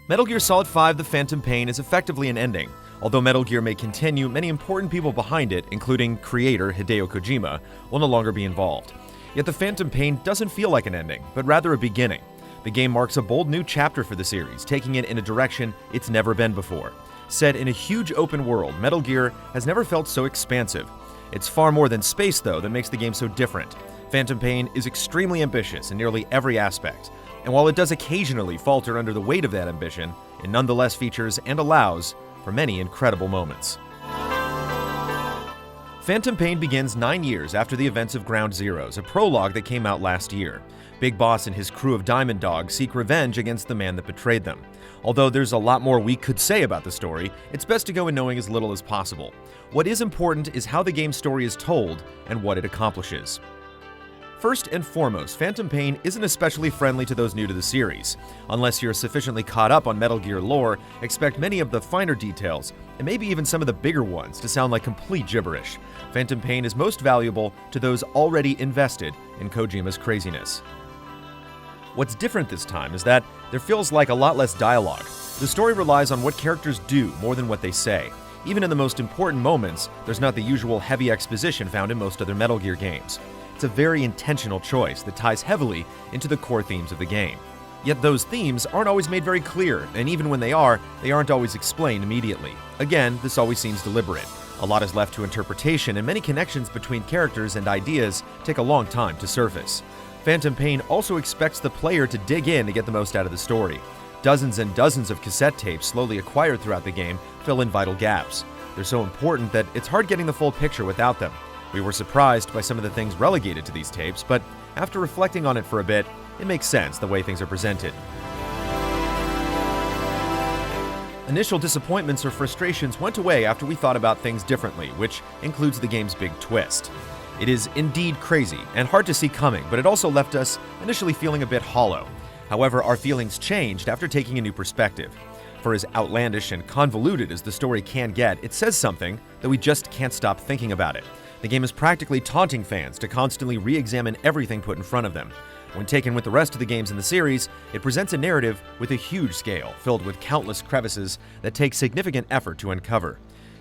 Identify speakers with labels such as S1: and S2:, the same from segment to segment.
S1: Metal Gear Solid 5: The Phantom Pain is effectively an ending. Although Metal Gear may continue, many important people behind it, including creator Hideo Kojima, will no longer be involved. Yet The Phantom Pain doesn't feel like an ending, but rather a beginning. The game marks a bold new chapter for the series, taking it in a direction it's never been before. Set in a huge open world, Metal Gear has never felt so expansive. It's far more than space, though, that makes the game so different. Phantom Pain is extremely ambitious in nearly every aspect, and while it does occasionally falter under the weight of that ambition, it nonetheless features and allows for many incredible moments. Phantom Pain begins 9 years after the events of Ground Zeroes, a prologue that came out last year. Big Boss and his crew of Diamond Dogs seek revenge against the man that betrayed them. Although there's a lot more we could say about the story, it's best to go in knowing as little as possible. What is important is how the game's story is told and what it accomplishes. First and foremost, Phantom Pain isn't especially friendly to those new to the series. Unless you're sufficiently caught up on Metal Gear lore, expect many of the finer details, and maybe even some of the bigger ones, to sound like complete gibberish. Phantom Pain is most valuable to those already invested in Kojima's craziness. What's different this time is that there feels like a lot less dialogue. The story relies on what characters do more than what they say. Even in the most important moments, there's not the usual heavy exposition found in most other Metal Gear games. It's a very intentional choice that ties heavily into the core themes of the game. Yet those themes aren't always made very clear, and even when they aren't always explained immediately. Again, this always seems deliberate. A lot is left to interpretation, and many connections between characters and ideas take a long time to surface. Phantom Pain also expects the player to dig in to get the most out of the story. Dozens and dozens of cassette tapes slowly acquired throughout the game fill in vital gaps. They're so important that it's hard getting the full picture without them. We were surprised by some of the things relegated to these tapes, but after reflecting on it for a bit, it makes sense the way things are presented. Initial disappointments or frustrations went away after we thought about things differently, which includes the game's big twist. It is indeed crazy and hard to see coming, but it also left us initially feeling a bit hollow. However, our feelings changed after taking a new perspective. For as outlandish and convoluted as the story can get, it says something that we just can't stop thinking about it. The game is practically taunting fans to constantly re-examine everything put in front of them. When taken with the rest of the games in the series, it presents a narrative with a huge scale, filled with countless crevices that take significant effort to uncover.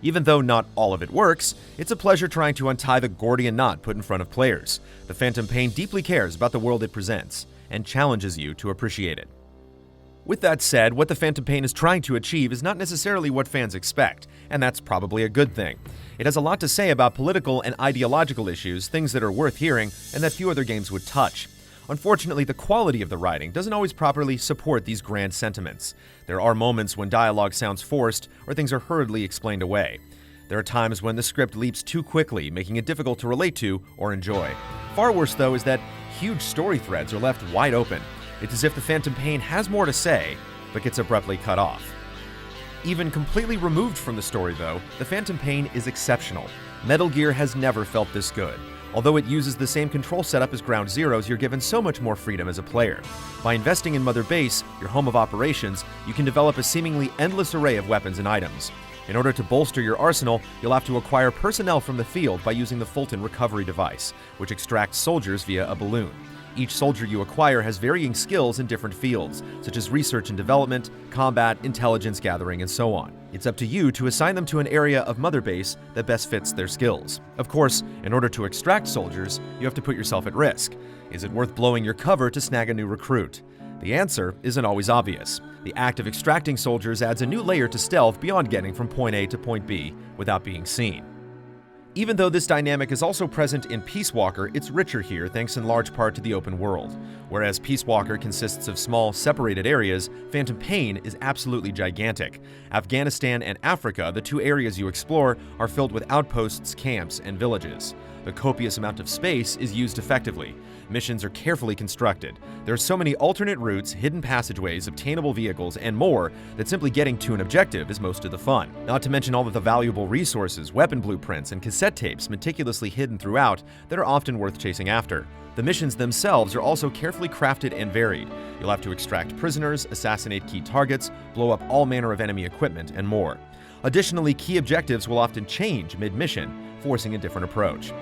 S1: Even though not all of it works, it's a pleasure trying to untie the Gordian knot put in front of players. The Phantom Pain deeply cares about the world it presents, and challenges you to appreciate it. With that said, what the Phantom Pain is trying to achieve is not necessarily what fans expect, and that's probably a good thing. It has a lot to say about political and ideological issues, things that are worth hearing and that few other games would touch. Unfortunately, the quality of the writing doesn't always properly support these grand sentiments. There are moments when dialogue sounds forced or things are hurriedly explained away. There are times when the script leaps too quickly, making it difficult to relate to or enjoy. Far worse, though, is that huge story threads are left wide open. It's as if the Phantom Pain has more to say, but gets abruptly cut off. Even completely removed from the story, though, the Phantom Pain is exceptional. Metal Gear has never felt this good. Although it uses the same control setup as Ground Zeroes, you're given so much more freedom as a player. By investing in Mother Base, your home of operations, you can develop a seemingly endless array of weapons and items. In order to bolster your arsenal, you'll have to acquire personnel from the field by using the Fulton recovery device, which extracts soldiers via a balloon. Each soldier you acquire has varying skills in different fields, such as research and development, combat, intelligence gathering, and so on. It's up to you to assign them to an area of Mother Base that best fits their skills. Of course, in order to extract soldiers, you have to put yourself at risk. Is it worth blowing your cover to snag a new recruit? The answer isn't always obvious. The act of extracting soldiers adds a new layer to stealth beyond getting from point A to point B without being seen. Even though this dynamic is also present in Peace Walker, it's richer here thanks in large part to the open world. Whereas Peace Walker consists of small, separated areas, Phantom Pain is absolutely gigantic. Afghanistan and Africa, the two areas you explore, are filled with outposts, camps, and villages. The copious amount of space is used effectively. Missions are carefully constructed. There are so many alternate routes, hidden passageways, obtainable vehicles, and more that simply getting to an objective is most of the fun. Not to mention all of the valuable resources, weapon blueprints, and cassette tapes meticulously hidden throughout that are often worth chasing after. The missions themselves are also carefully crafted and varied. You'll have to extract prisoners, assassinate key targets, blow up all manner of enemy equipment, and more. Additionally, key objectives will often change mid-mission, forcing a different approach.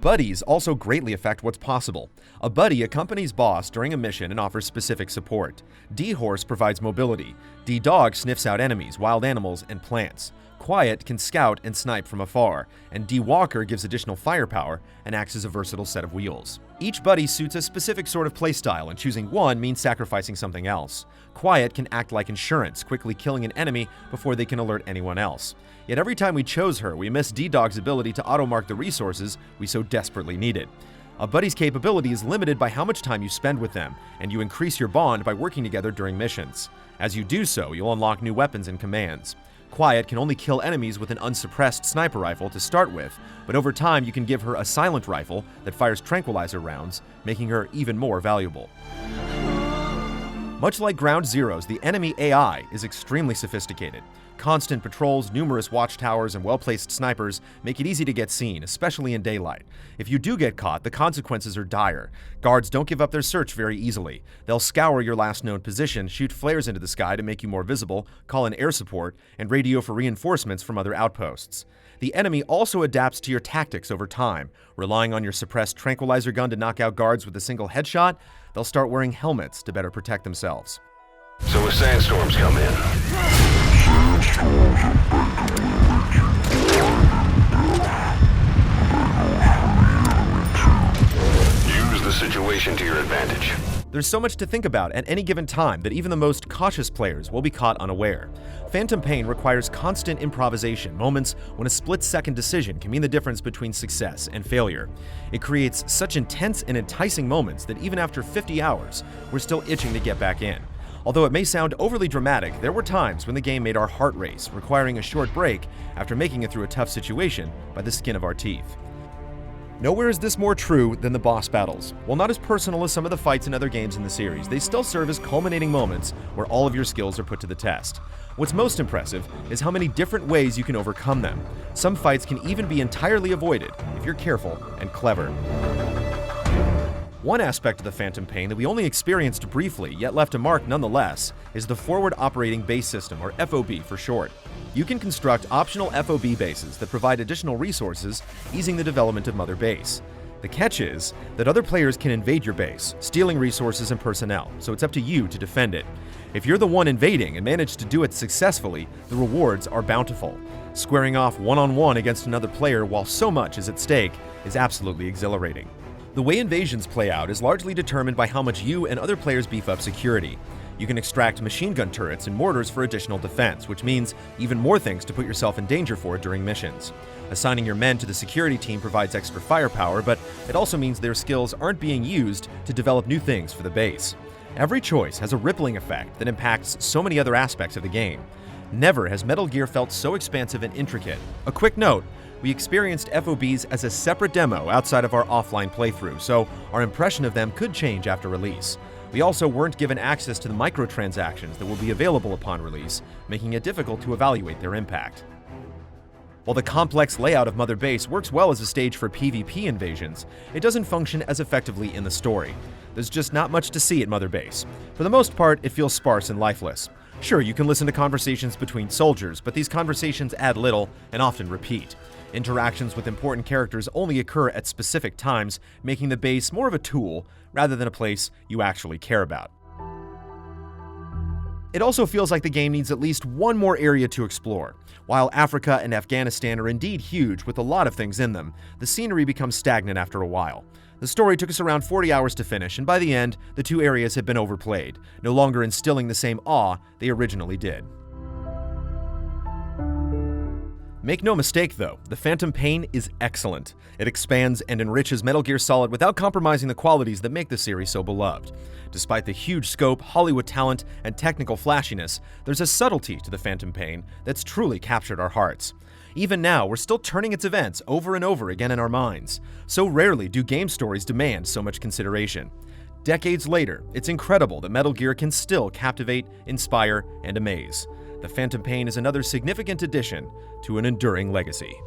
S1: Buddies also greatly affect what's possible. A buddy accompanies boss during a mission and offers specific support. D-Horse provides mobility. D-Dog sniffs out enemies, wild animals, and plants. Quiet can scout and snipe from afar, and D-Walker gives additional firepower and acts as a versatile set of wheels. Each buddy suits a specific sort of playstyle, and choosing one means sacrificing something else. Quiet can act like insurance, quickly killing an enemy before they can alert anyone else. Yet every time we chose her, we missed D-Dog's ability to auto-mark the resources we so desperately needed. A buddy's capability is limited by how much time you spend with them, and you increase your bond by working together during missions. As you do so, you'll unlock new weapons and commands. Quiet can only kill enemies with an unsuppressed sniper rifle to start with, but over time you can give her a silent rifle that fires tranquilizer rounds, making her even more valuable. Much like Ground Zeroes, the enemy AI is extremely sophisticated. Constant patrols, numerous watchtowers, and well-placed snipers make it easy to get seen, especially in daylight. If you do get caught, the consequences are dire. Guards don't give up their search very easily. They'll scour your last known position, shoot flares into the sky to make you more visible, call in air support, and radio for reinforcements from other outposts. The enemy also adapts to your tactics over time. Relying on your suppressed tranquilizer gun to knock out guards with a single headshot, they'll start wearing helmets to better protect themselves.
S2: So if sandstorms come in, use the situation to your advantage.
S1: There's so much to think about at any given time that even the most cautious players will be caught unaware. Phantom Pain requires constant improvisation, moments when a split-second decision can mean the difference between success and failure. It creates such intense and enticing moments that even after 50 hours, we're still itching to get back in. Although it may sound overly dramatic, there were times when the game made our heart race, requiring a short break after making it through a tough situation by the skin of our teeth. Nowhere is this more true than the boss battles. While not as personal as some of the fights in other games in the series, they still serve as culminating moments where all of your skills are put to the test. What's most impressive is how many different ways you can overcome them. Some fights can even be entirely avoided if you're careful and clever. One aspect of the Phantom Pain that we only experienced briefly, yet left a mark nonetheless, is the Forward Operating Base System, or FOB for short. You can construct optional FOB bases that provide additional resources, easing the development of Mother Base. The catch is that other players can invade your base, stealing resources and personnel, so it's up to you to defend it. If you're the one invading and manage to do it successfully, the rewards are bountiful. Squaring off one-on-one against another player while so much is at stake is absolutely exhilarating. The way invasions play out is largely determined by how much you and other players beef up security. You can extract machine gun turrets and mortars for additional defense, which means even more things to put yourself in danger for during missions. Assigning your men to the security team provides extra firepower, but it also means their skills aren't being used to develop new things for the base. Every choice has a rippling effect that impacts so many other aspects of the game. Never has Metal Gear felt so expansive and intricate. A quick note, we experienced FOBs as a separate demo outside of our offline playthrough, so our impression of them could change after release. We also weren't given access to the microtransactions that will be available upon release, making it difficult to evaluate their impact. While the complex layout of Mother Base works well as a stage for PvP invasions, it doesn't function as effectively in the story. There's just not much to see at Mother Base. For the most part, it feels sparse and lifeless. Sure, you can listen to conversations between soldiers, but these conversations add little and often repeat. Interactions with important characters only occur at specific times, making the base more of a tool rather than a place you actually care about. It also feels like the game needs at least one more area to explore. While Africa and Afghanistan are indeed huge with a lot of things in them, the scenery becomes stagnant after a while. The story took us around 40 hours to finish, and by the end, the two areas had been overplayed, no longer instilling the same awe they originally did. Make no mistake though, the Phantom Pain is excellent. It expands and enriches Metal Gear Solid without compromising the qualities that make the series so beloved. Despite the huge scope, Hollywood talent, and technical flashiness, there's a subtlety to the Phantom Pain that's truly captured our hearts. Even now, we're still turning its events over and over again in our minds. So rarely do game stories demand so much consideration. Decades later, it's incredible that Metal Gear can still captivate, inspire, and amaze. The Phantom Pain is another significant addition to an enduring legacy.